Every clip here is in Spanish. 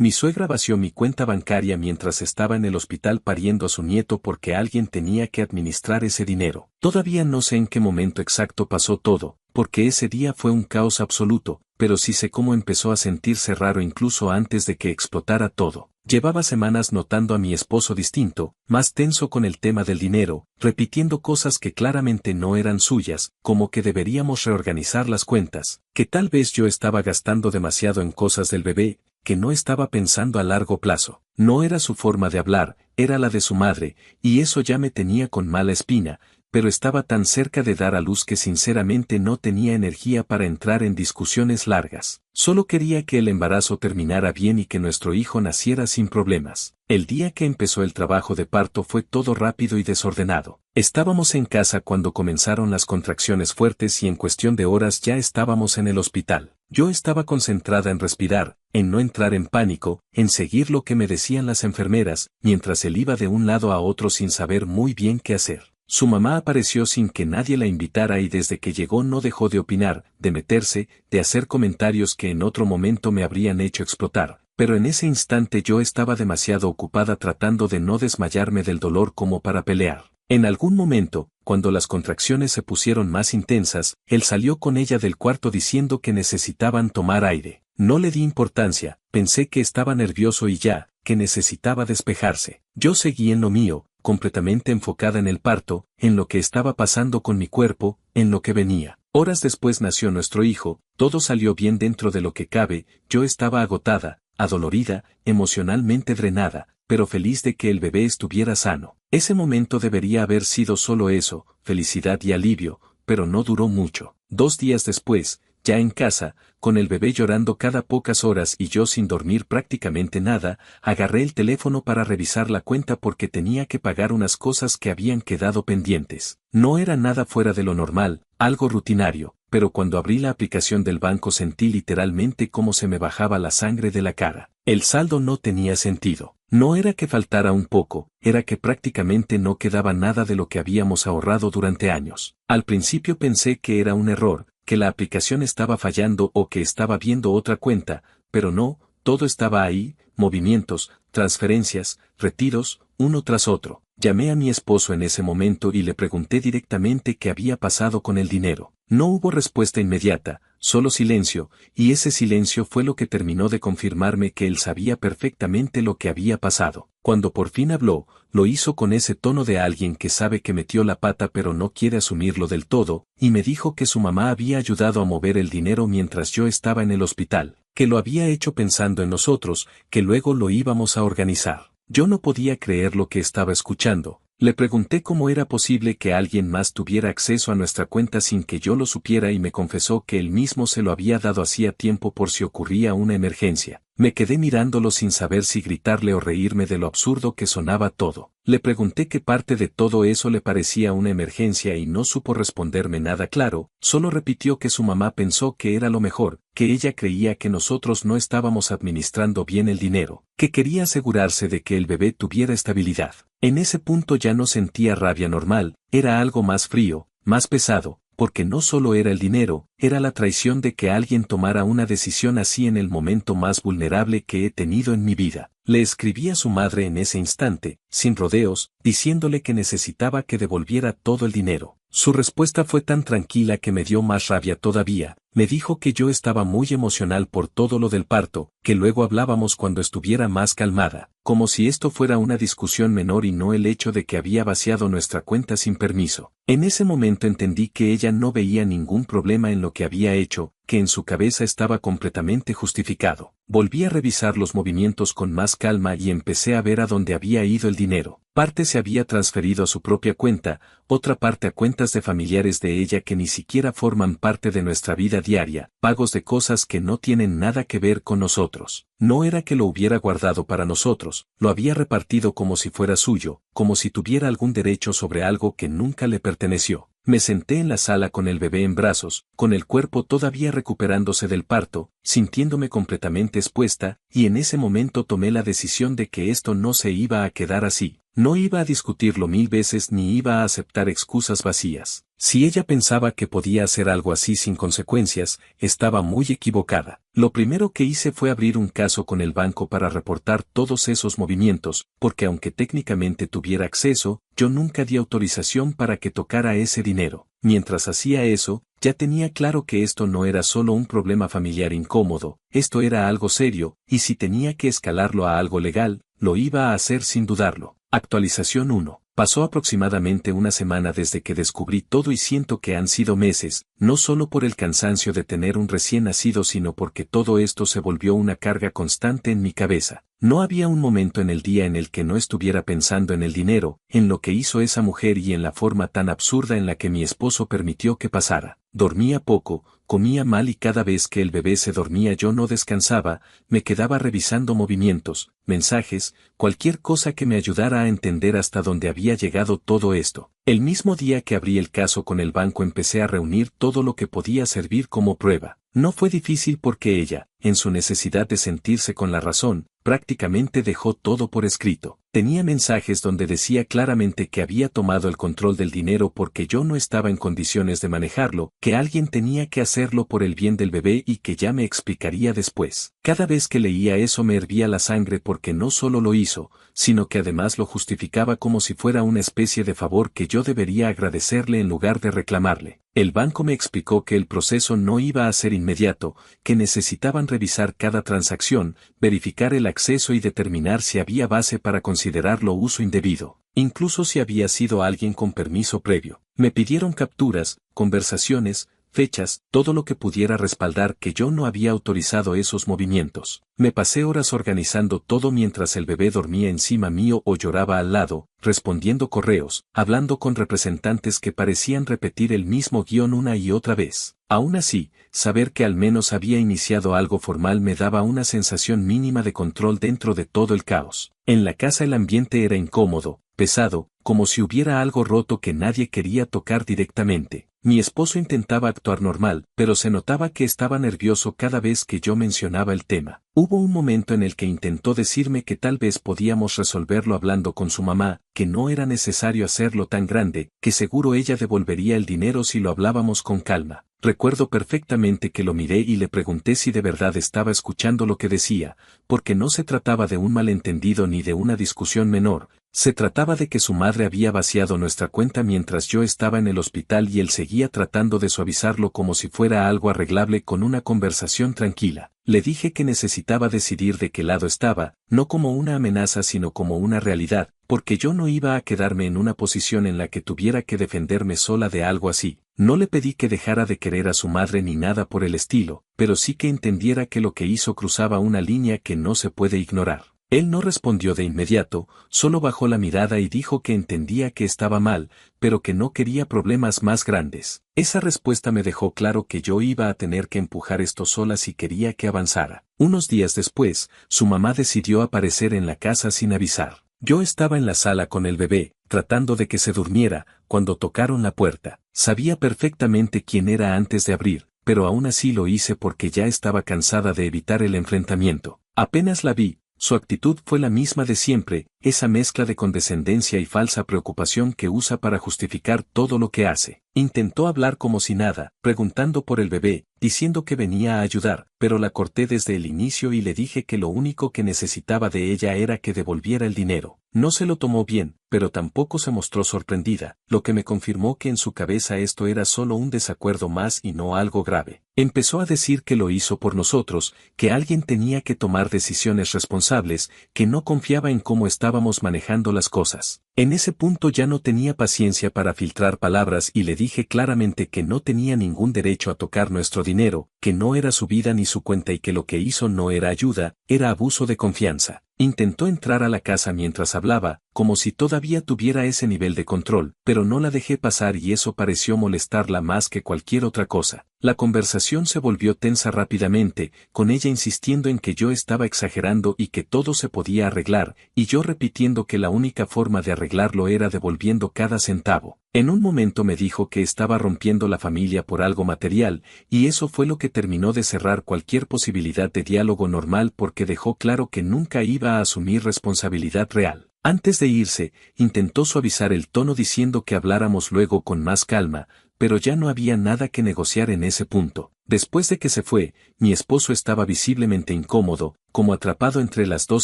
Mi suegra vació mi cuenta bancaria mientras estaba en el hospital pariendo a su nieto porque alguien tenía que administrar ese dinero. Todavía no sé en qué momento exacto pasó todo, porque ese día fue un caos absoluto, pero sí sé cómo empezó a sentirse raro incluso antes de que explotara todo. Llevaba semanas notando a mi esposo distinto, más tenso con el tema del dinero, repitiendo cosas que claramente no eran suyas, como que deberíamos reorganizar las cuentas, que tal vez yo estaba gastando demasiado en cosas del bebé, que no estaba pensando a largo plazo. No era su forma de hablar, era la de su madre, y eso ya me tenía con mala espina, pero estaba tan cerca de dar a luz que sinceramente no tenía energía para entrar en discusiones largas. Solo quería que el embarazo terminara bien y que nuestro hijo naciera sin problemas. El día que empezó el trabajo de parto fue todo rápido y desordenado. Estábamos en casa cuando comenzaron las contracciones fuertes y en cuestión de horas ya estábamos en el hospital. Yo estaba concentrada en respirar, en no entrar en pánico, en seguir lo que me decían las enfermeras, mientras él iba de un lado a otro sin saber muy bien qué hacer. Su mamá apareció sin que nadie la invitara y desde que llegó no dejó de opinar, de meterse, de hacer comentarios que en otro momento me habrían hecho explotar, pero en ese instante yo estaba demasiado ocupada tratando de no desmayarme del dolor como para pelear. En algún momento, cuando las contracciones se pusieron más intensas, él salió con ella del cuarto diciendo que necesitaban tomar aire. No le di importancia, pensé que estaba nervioso y ya, que necesitaba despejarse. Yo seguí en lo mío, completamente enfocada en el parto, en lo que estaba pasando con mi cuerpo, en lo que venía. Horas después nació nuestro hijo, todo salió bien dentro de lo que cabe, yo estaba agotada, adolorida, emocionalmente drenada, pero feliz de que el bebé estuviera sano. Ese momento debería haber sido solo eso, felicidad y alivio, pero no duró mucho. 2 días después, ya en casa, con el bebé llorando cada pocas horas y yo sin dormir prácticamente nada, agarré el teléfono para revisar la cuenta porque tenía que pagar unas cosas que habían quedado pendientes. No era nada fuera de lo normal, algo rutinario, pero cuando abrí la aplicación del banco sentí literalmente cómo se me bajaba la sangre de la cara. El saldo no tenía sentido. No era que faltara un poco, era que prácticamente no quedaba nada de lo que habíamos ahorrado durante años. Al principio pensé que era un error, que la aplicación estaba fallando o que estaba viendo otra cuenta, pero no, todo estaba ahí, movimientos, transferencias, retiros, uno tras otro. Llamé a mi esposo en ese momento y le pregunté directamente qué había pasado con el dinero. No hubo respuesta inmediata, solo silencio, y ese silencio fue lo que terminó de confirmarme que él sabía perfectamente lo que había pasado. Cuando por fin habló, lo hizo con ese tono de alguien que sabe que metió la pata pero no quiere asumirlo del todo, y me dijo que su mamá había ayudado a mover el dinero mientras yo estaba en el hospital, que lo había hecho pensando en nosotros, que luego lo íbamos a organizar. Yo no podía creer lo que estaba escuchando. Le pregunté cómo era posible que alguien más tuviera acceso a nuestra cuenta sin que yo lo supiera y me confesó que él mismo se lo había dado hacía tiempo por si ocurría una emergencia. Me quedé mirándolo sin saber si gritarle o reírme de lo absurdo que sonaba todo. Le pregunté qué parte de todo eso le parecía una emergencia y no supo responderme nada claro, solo repitió que su mamá pensó que era lo mejor, que ella creía que nosotros no estábamos administrando bien el dinero, que quería asegurarse de que el bebé tuviera estabilidad. En ese punto ya no sentía rabia normal, era algo más frío, más pesado, porque no solo era el dinero, era la traición de que alguien tomara una decisión así en el momento más vulnerable que he tenido en mi vida. Le escribí a su madre en ese instante, sin rodeos, diciéndole que necesitaba que devolviera todo el dinero. Su respuesta fue tan tranquila que me dio más rabia todavía. Me dijo que yo estaba muy emocional por todo lo del parto, que luego hablábamos cuando estuviera más calmada, como si esto fuera una discusión menor y no el hecho de que había vaciado nuestra cuenta sin permiso. En ese momento entendí que ella no veía ningún problema en lo que había hecho, que en su cabeza estaba completamente justificado. Volví a revisar los movimientos con más calma y empecé a ver a dónde había ido el dinero. Parte se había transferido a su propia cuenta, otra parte a cuentas de familiares de ella que ni siquiera forman parte de nuestra vida diaria, pagos de cosas que no tienen nada que ver con nosotros. No era que lo hubiera guardado para nosotros, lo había repartido como si fuera suyo, como si tuviera algún derecho sobre algo que nunca le perteneció. Me senté en la sala con el bebé en brazos, con el cuerpo todavía recuperándose del parto, sintiéndome completamente expuesta, y en ese momento tomé la decisión de que esto no se iba a quedar así. No iba a discutirlo 1000 veces ni iba a aceptar excusas vacías. Si ella pensaba que podía hacer algo así sin consecuencias, estaba muy equivocada. Lo primero que hice fue abrir un caso con el banco para reportar todos esos movimientos, porque aunque técnicamente tuviera acceso, yo nunca di autorización para que tocara ese dinero. Mientras hacía eso, ya tenía claro que esto no era solo un problema familiar incómodo, esto era algo serio, y si tenía que escalarlo a algo legal, lo iba a hacer sin dudarlo. Actualización 1. Pasó aproximadamente una semana desde que descubrí todo y siento que han sido meses, no solo por el cansancio de tener un recién nacido sino porque todo esto se volvió una carga constante en mi cabeza. No había un momento en el día en el que no estuviera pensando en el dinero, en lo que hizo esa mujer y en la forma tan absurda en la que mi esposo permitió que pasara. Dormía poco, comía mal y cada vez que el bebé se dormía yo no descansaba, me quedaba revisando movimientos, mensajes, cualquier cosa que me ayudara a entender hasta dónde había llegado todo esto. El mismo día que abrí el caso con el banco empecé a reunir todo lo que podía servir como prueba. No fue difícil porque ella, en su necesidad de sentirse con la razón, prácticamente dejó todo por escrito. Tenía mensajes donde decía claramente que había tomado el control del dinero porque yo no estaba en condiciones de manejarlo, que alguien tenía que hacerlo por el bien del bebé y que ya me explicaría después. Cada vez que leía eso me hervía la sangre porque no solo lo hizo, sino que además lo justificaba como si fuera una especie de favor que yo debería agradecerle en lugar de reclamarle. El banco me explicó que el proceso no iba a ser inmediato, que necesitaban revisar cada transacción, verificar el acceso y determinar si había base para considerarlo uso indebido, incluso si había sido alguien con permiso previo. Me pidieron capturas, conversaciones, fechas, todo lo que pudiera respaldar que yo no había autorizado esos movimientos. Me pasé horas organizando todo mientras el bebé dormía encima mío o lloraba al lado, respondiendo correos, hablando con representantes que parecían repetir el mismo guión una y otra vez. Aún así, saber que al menos había iniciado algo formal me daba una sensación mínima de control dentro de todo el caos. En la casa el ambiente era incómodo, pesado, como si hubiera algo roto que nadie quería tocar directamente. Mi esposo intentaba actuar normal, pero se notaba que estaba nervioso cada vez que yo mencionaba el tema. Hubo un momento en el que intentó decirme que tal vez podíamos resolverlo hablando con su mamá, que no era necesario hacerlo tan grande, que seguro ella devolvería el dinero si lo hablábamos con calma. Recuerdo perfectamente que lo miré y le pregunté si de verdad estaba escuchando lo que decía, porque no se trataba de un malentendido ni de una discusión menor, se trataba de que su madre había vaciado nuestra cuenta mientras yo estaba en el hospital y él seguía tratando de suavizarlo como si fuera algo arreglable con una conversación tranquila. Le dije que necesitaba decidir de qué lado estaba, no como una amenaza sino como una realidad, porque yo no iba a quedarme en una posición en la que tuviera que defenderme sola de algo así. No le pedí que dejara de querer a su madre ni nada por el estilo, pero sí que entendiera que lo que hizo cruzaba una línea que no se puede ignorar. Él no respondió de inmediato, solo bajó la mirada y dijo que entendía que estaba mal, pero que no quería problemas más grandes. Esa respuesta me dejó claro que yo iba a tener que empujar esto sola si quería que avanzara. Unos días después, su mamá decidió aparecer en la casa sin avisar. Yo estaba en la sala con el bebé, tratando de que se durmiera, cuando tocaron la puerta. Sabía perfectamente quién era antes de abrir, pero aún así lo hice porque ya estaba cansada de evitar el enfrentamiento. Apenas la vi, su actitud fue la misma de siempre, esa mezcla de condescendencia y falsa preocupación que usa para justificar todo lo que hace. Intentó hablar como si nada, preguntando por el bebé, diciendo que venía a ayudar, pero la corté desde el inicio y le dije que lo único que necesitaba de ella era que devolviera el dinero. No se lo tomó bien, pero tampoco se mostró sorprendida, lo que me confirmó que en su cabeza esto era solo un desacuerdo más y no algo grave. Empezó a decir que lo hizo por nosotros, que alguien tenía que tomar decisiones responsables, que no confiaba en cómo estábamos manejando las cosas. En ese punto ya no tenía paciencia para filtrar palabras y le dije claramente que no tenía ningún derecho a tocar nuestro dinero, que no era su vida ni su cuenta y que lo que hizo no era ayuda, era abuso de confianza. Intentó entrar a la casa mientras hablaba, como si todavía tuviera ese nivel de control, pero no la dejé pasar y eso pareció molestarla más que cualquier otra cosa. La conversación se volvió tensa rápidamente, con ella insistiendo en que yo estaba exagerando y que todo se podía arreglar, y yo repitiendo que la única forma de arreglarlo era devolviendo cada centavo. En un momento me dijo que estaba rompiendo la familia por algo material, y eso fue lo que terminó de cerrar cualquier posibilidad de diálogo normal porque dejó claro que nunca iba a asumir responsabilidad real. Antes de irse, intentó suavizar el tono diciendo que habláramos luego con más calma, pero ya no había nada que negociar en ese punto. Después de que se fue, mi esposo estaba visiblemente incómodo, como atrapado entre las dos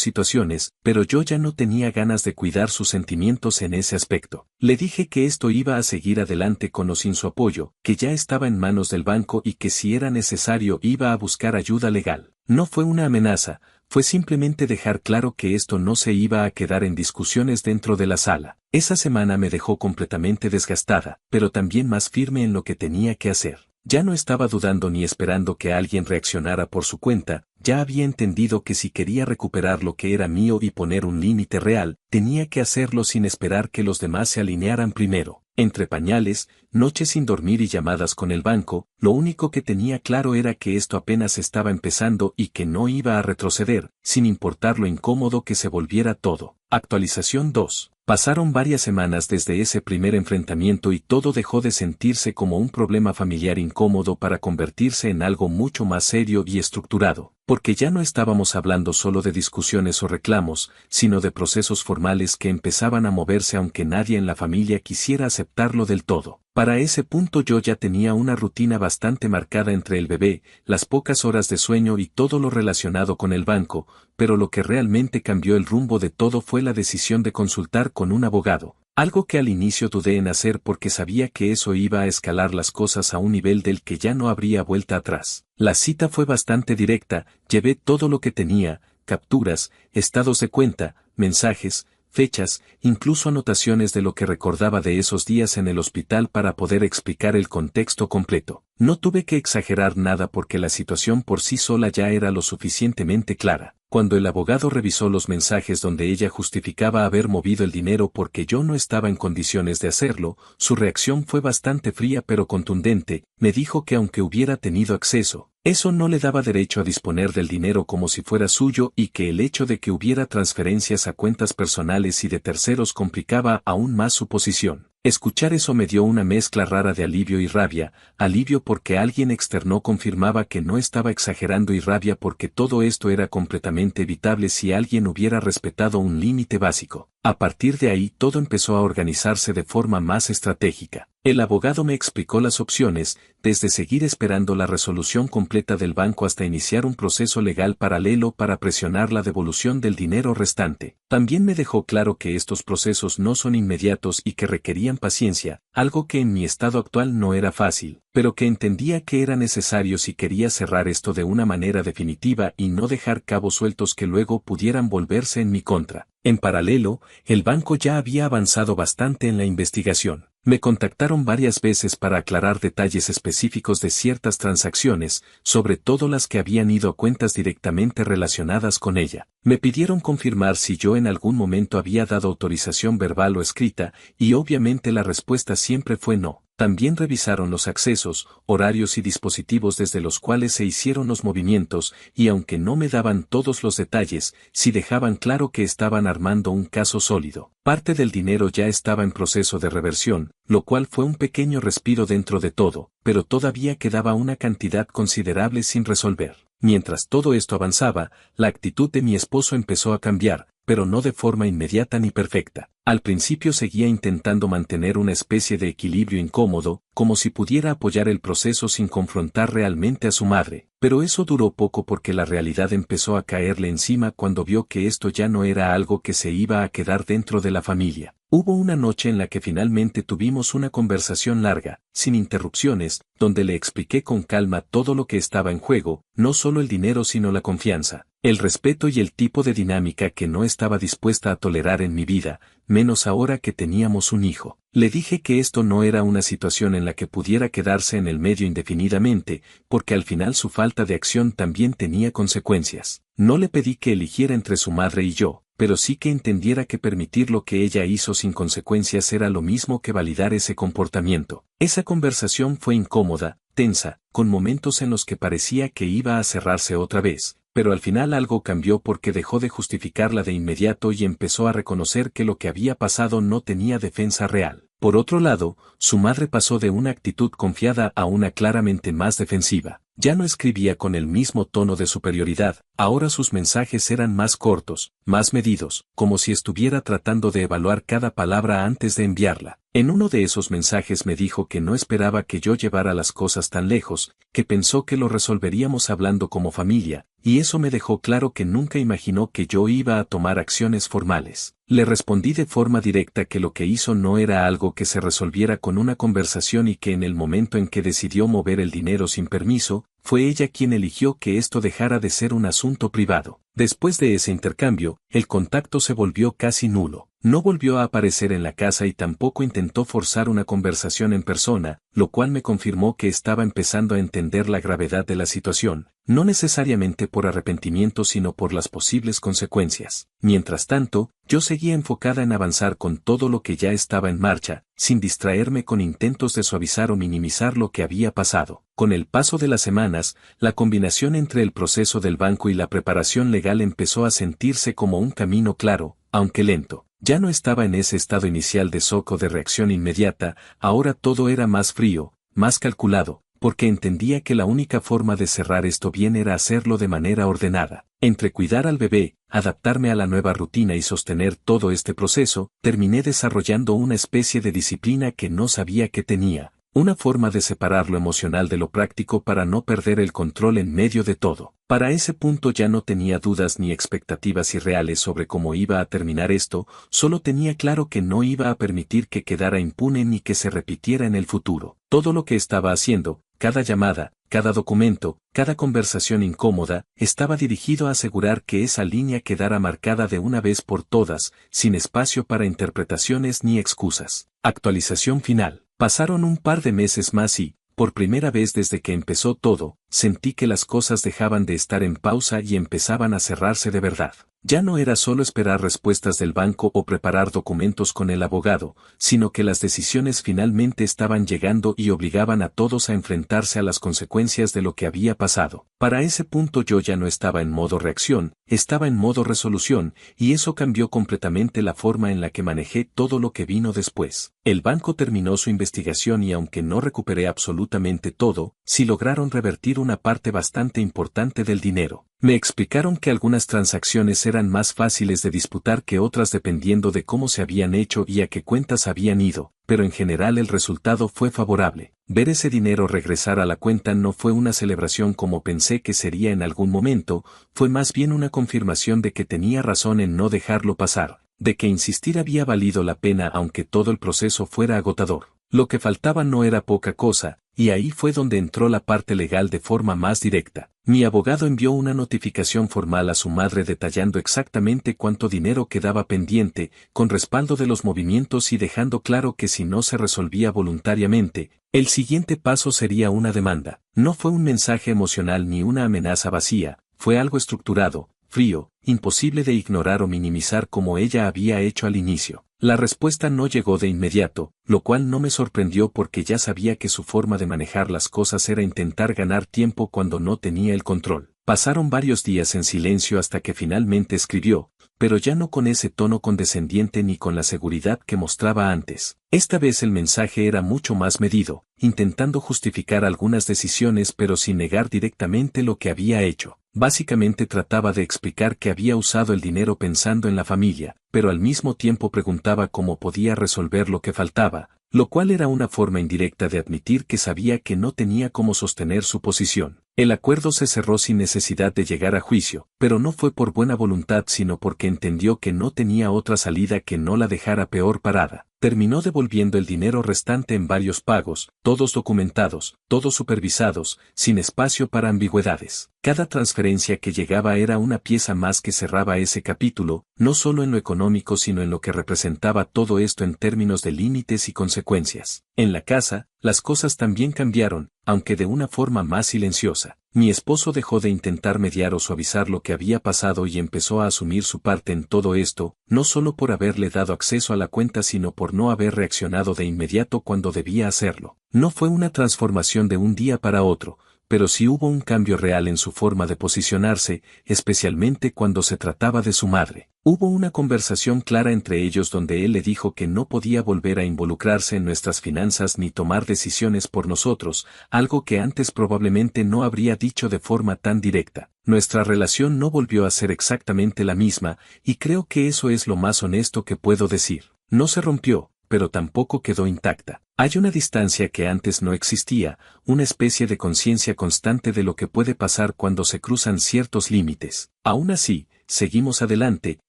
situaciones, pero yo ya no tenía ganas de cuidar sus sentimientos en ese aspecto. Le dije que esto iba a seguir adelante con o sin su apoyo, que ya estaba en manos del banco y que si era necesario iba a buscar ayuda legal. No fue una amenaza, fue simplemente dejar claro que esto no se iba a quedar en discusiones dentro de la sala. Esa semana me dejó completamente desgastada, pero también más firme en lo que tenía que hacer. Ya no estaba dudando ni esperando que alguien reaccionara por su cuenta, ya había entendido que si quería recuperar lo que era mío y poner un límite real, tenía que hacerlo sin esperar que los demás se alinearan primero. Entre pañales, noches sin dormir y llamadas con el banco, lo único que tenía claro era que esto apenas estaba empezando y que no iba a retroceder, sin importar lo incómodo que se volviera todo. Actualización 2. Pasaron varias semanas desde ese primer enfrentamiento y todo dejó de sentirse como un problema familiar incómodo para convertirse en algo mucho más serio y estructurado, porque ya no estábamos hablando solo de discusiones o reclamos, sino de procesos formales que empezaban a moverse aunque nadie en la familia quisiera aceptarlo del todo. Para ese punto yo ya tenía una rutina bastante marcada entre el bebé, las pocas horas de sueño y todo lo relacionado con el banco, pero lo que realmente cambió el rumbo de todo fue la decisión de consultar con un abogado, algo que al inicio dudé en hacer porque sabía que eso iba a escalar las cosas a un nivel del que ya no habría vuelta atrás. La cita fue bastante directa, llevé todo lo que tenía, capturas, estados de cuenta, mensajes, fechas, incluso anotaciones de lo que recordaba de esos días en el hospital para poder explicar el contexto completo. No tuve que exagerar nada porque la situación por sí sola ya era lo suficientemente clara. Cuando el abogado revisó los mensajes donde ella justificaba haber movido el dinero porque yo no estaba en condiciones de hacerlo, su reacción fue bastante fría pero contundente. Me dijo que aunque hubiera tenido acceso, eso no le daba derecho a disponer del dinero como si fuera suyo y que el hecho de que hubiera transferencias a cuentas personales y de terceros complicaba aún más su posición. Escuchar eso me dio una mezcla rara de alivio y rabia, alivio porque alguien externo confirmaba que no estaba exagerando y rabia porque todo esto era completamente evitable si alguien hubiera respetado un límite básico. A partir de ahí todo empezó a organizarse de forma más estratégica. El abogado me explicó las opciones, desde seguir esperando la resolución completa del banco hasta iniciar un proceso legal paralelo para presionar la devolución del dinero restante. También me dejó claro que estos procesos no son inmediatos y que requerían paciencia, algo que en mi estado actual no era fácil, pero que entendía que era necesario si quería cerrar esto de una manera definitiva y no dejar cabos sueltos que luego pudieran volverse en mi contra. En paralelo, el banco ya había avanzado bastante en la investigación. Me contactaron varias veces para aclarar detalles específicos de ciertas transacciones, sobre todo las que habían ido a cuentas directamente relacionadas con ella. Me pidieron confirmar si yo en algún momento había dado autorización verbal o escrita, y obviamente la respuesta siempre fue no. También revisaron los accesos, horarios y dispositivos desde los cuales se hicieron los movimientos, y aunque no me daban todos los detalles, sí dejaban claro que estaban armando un caso sólido. Parte del dinero ya estaba en proceso de reversión, lo cual fue un pequeño respiro dentro de todo, pero todavía quedaba una cantidad considerable sin resolver. Mientras todo esto avanzaba, la actitud de mi esposo empezó a cambiar, pero no de forma inmediata ni perfecta. Al principio seguía intentando mantener una especie de equilibrio incómodo, como si pudiera apoyar el proceso sin confrontar realmente a su madre, pero eso duró poco porque la realidad empezó a caerle encima cuando vio que esto ya no era algo que se iba a quedar dentro de la familia. Hubo una noche en la que finalmente tuvimos una conversación larga, sin interrupciones, donde le expliqué con calma todo lo que estaba en juego, no solo el dinero sino la confianza, el respeto y el tipo de dinámica que no estaba dispuesta a tolerar en mi vida, menos ahora que teníamos un hijo. Le dije que esto no era una situación en la que pudiera quedarse en el medio indefinidamente, porque al final su falta de acción también tenía consecuencias. No le pedí que eligiera entre su madre y yo, pero sí que entendiera que permitir lo que ella hizo sin consecuencias era lo mismo que validar ese comportamiento. Esa conversación fue incómoda, tensa, con momentos en los que parecía que iba a cerrarse otra vez, pero al final algo cambió porque dejó de justificarla de inmediato y empezó a reconocer que lo que había pasado no tenía defensa real. Por otro lado, su madre pasó de una actitud confiada a una claramente más defensiva. Ya no escribía con el mismo tono de superioridad, ahora sus mensajes eran más cortos, más medidos, como si estuviera tratando de evaluar cada palabra antes de enviarla. En uno de esos mensajes me dijo que no esperaba que yo llevara las cosas tan lejos, que pensó que lo resolveríamos hablando como familia, y eso me dejó claro que nunca imaginó que yo iba a tomar acciones formales. Le respondí de forma directa que lo que hizo no era algo que se resolviera con una conversación y que en el momento en que decidió mover el dinero sin permiso, fue ella quien eligió que esto dejara de ser un asunto privado. Después de ese intercambio, el contacto se volvió casi nulo. No volvió a aparecer en la casa y tampoco intentó forzar una conversación en persona, lo cual me confirmó que estaba empezando a entender la gravedad de la situación, no necesariamente por arrepentimiento sino por las posibles consecuencias. Mientras tanto, yo seguía enfocada en avanzar con todo lo que ya estaba en marcha, sin distraerme con intentos de suavizar o minimizar lo que había pasado. Con el paso de las semanas, la combinación entre el proceso del banco y la preparación legal empezó a sentirse como un camino claro, aunque lento. Ya no estaba en ese estado inicial de shock o de reacción inmediata, ahora todo era más frío, más calculado, porque entendía que la única forma de cerrar esto bien era hacerlo de manera ordenada. Entre cuidar al bebé, adaptarme a la nueva rutina y sostener todo este proceso, terminé desarrollando una especie de disciplina que no sabía que tenía, una forma de separar lo emocional de lo práctico para no perder el control en medio de todo. Para ese punto ya no tenía dudas ni expectativas irreales sobre cómo iba a terminar esto, solo tenía claro que no iba a permitir que quedara impune ni que se repitiera en el futuro. Todo lo que estaba haciendo, cada llamada, cada documento, cada conversación incómoda, estaba dirigido a asegurar que esa línea quedara marcada de una vez por todas, sin espacio para interpretaciones ni excusas. Actualización final. Pasaron un par de meses más y, por primera vez desde que empezó todo, sentí que las cosas dejaban de estar en pausa y empezaban a cerrarse de verdad. Ya no era solo esperar respuestas del banco o preparar documentos con el abogado, sino que las decisiones finalmente estaban llegando y obligaban a todos a enfrentarse a las consecuencias de lo que había pasado. Para ese punto yo ya no estaba en modo reacción, estaba en modo resolución, y eso cambió completamente la forma en la que manejé todo lo que vino después. El banco terminó su investigación y aunque no recuperé absolutamente todo, sí lograron revertir una parte bastante importante del dinero. Me explicaron que algunas transacciones eran más fáciles de disputar que otras dependiendo de cómo se habían hecho y a qué cuentas habían ido, pero en general el resultado fue favorable. Ver ese dinero regresar a la cuenta no fue una celebración como pensé que sería en algún momento, fue más bien una confirmación de que tenía razón en no dejarlo pasar, de que insistir había valido la pena aunque todo el proceso fuera agotador. Lo que faltaba no era poca cosa, y ahí fue donde entró la parte legal de forma más directa. Mi abogado envió una notificación formal a su madre detallando exactamente cuánto dinero quedaba pendiente, con respaldo de los movimientos y dejando claro que si no se resolvía voluntariamente, el siguiente paso sería una demanda. No fue un mensaje emocional ni una amenaza vacía, fue algo estructurado, frío, imposible de ignorar o minimizar como ella había hecho al inicio. La respuesta no llegó de inmediato, lo cual no me sorprendió porque ya sabía que su forma de manejar las cosas era intentar ganar tiempo cuando no tenía el control. Pasaron varios días en silencio hasta que finalmente escribió, pero ya no con ese tono condescendiente ni con la seguridad que mostraba antes. Esta vez el mensaje era mucho más medido, intentando justificar algunas decisiones pero sin negar directamente lo que había hecho. Básicamente trataba de explicar que había usado el dinero pensando en la familia, pero al mismo tiempo preguntaba cómo podía resolver lo que faltaba, lo cual era una forma indirecta de admitir que sabía que no tenía cómo sostener su posición. El acuerdo se cerró sin necesidad de llegar a juicio, pero no fue por buena voluntad sino porque entendió que no tenía otra salida que no la dejara peor parada. Terminó devolviendo el dinero restante en varios pagos, todos documentados, todos supervisados, sin espacio para ambigüedades. Cada transferencia que llegaba era una pieza más que cerraba ese capítulo, no solo en lo económico sino en lo que representaba todo esto en términos de límites y consecuencias. En la casa, las cosas también cambiaron, aunque de una forma más silenciosa. Mi esposo dejó de intentar mediar o suavizar lo que había pasado y empezó a asumir su parte en todo esto, no solo por haberle dado acceso a la cuenta sino por no haber reaccionado de inmediato cuando debía hacerlo. No fue una transformación de un día para otro, pero sí hubo un cambio real en su forma de posicionarse, especialmente cuando se trataba de su madre. Hubo una conversación clara entre ellos donde él le dijo que no podía volver a involucrarse en nuestras finanzas ni tomar decisiones por nosotros, algo que antes probablemente no habría dicho de forma tan directa. Nuestra relación no volvió a ser exactamente la misma, y creo que eso es lo más honesto que puedo decir. No se rompió, pero tampoco quedó intacta. Hay una distancia que antes no existía, una especie de conciencia constante de lo que puede pasar cuando se cruzan ciertos límites. Aún así, seguimos adelante,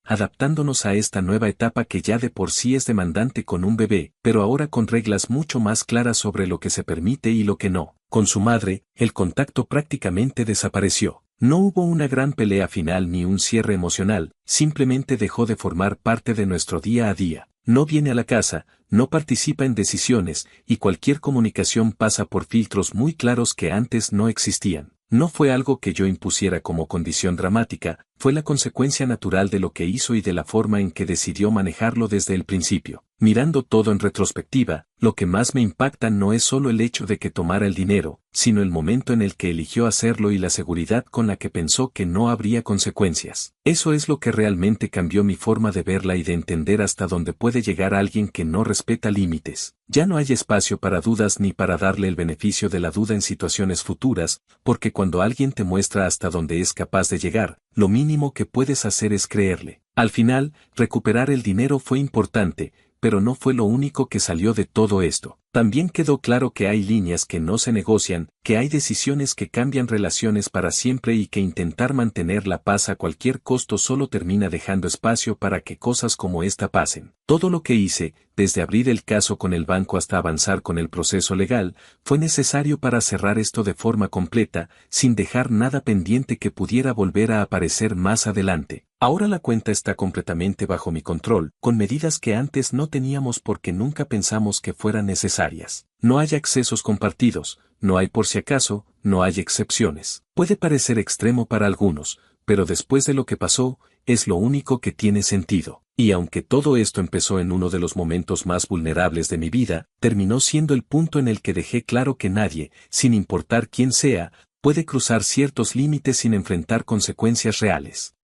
adaptándonos a esta nueva etapa que ya de por sí es demandante con un bebé, pero ahora con reglas mucho más claras sobre lo que se permite y lo que no. Con su madre, el contacto prácticamente desapareció. No hubo una gran pelea final ni un cierre emocional, simplemente dejó de formar parte de nuestro día a día. No viene a la casa, no participa en decisiones, y cualquier comunicación pasa por filtros muy claros que antes no existían. No fue algo que yo impusiera como condición dramática, fue la consecuencia natural de lo que hizo y de la forma en que decidió manejarlo desde el principio. Mirando todo en retrospectiva, lo que más me impacta no es solo el hecho de que tomara el dinero, sino el momento en el que eligió hacerlo y la seguridad con la que pensó que no habría consecuencias. Eso es lo que realmente cambió mi forma de verla y de entender hasta dónde puede llegar alguien que no respeta límites. Ya no hay espacio para dudas ni para darle el beneficio de la duda en situaciones futuras, porque cuando alguien te muestra hasta dónde es capaz de llegar, lo mínimo que puedes hacer es creerle. Al final, recuperar el dinero fue importante, pero no fue lo único que salió de todo esto. También quedó claro que hay líneas que no se negocian, que hay decisiones que cambian relaciones para siempre y que intentar mantener la paz a cualquier costo solo termina dejando espacio para que cosas como esta pasen. Todo lo que hice, desde abrir el caso con el banco hasta avanzar con el proceso legal, fue necesario para cerrar esto de forma completa, sin dejar nada pendiente que pudiera volver a aparecer más adelante. Ahora la cuenta está completamente bajo mi control, con medidas que antes no teníamos porque nunca pensamos que fueran necesarias. No hay accesos compartidos, no hay por si acaso, no hay excepciones. Puede parecer extremo para algunos, pero después de lo que pasó, es lo único que tiene sentido. Y aunque todo esto empezó en uno de los momentos más vulnerables de mi vida, terminó siendo el punto en el que dejé claro que nadie, sin importar quién sea, puede cruzar ciertos límites sin enfrentar consecuencias reales.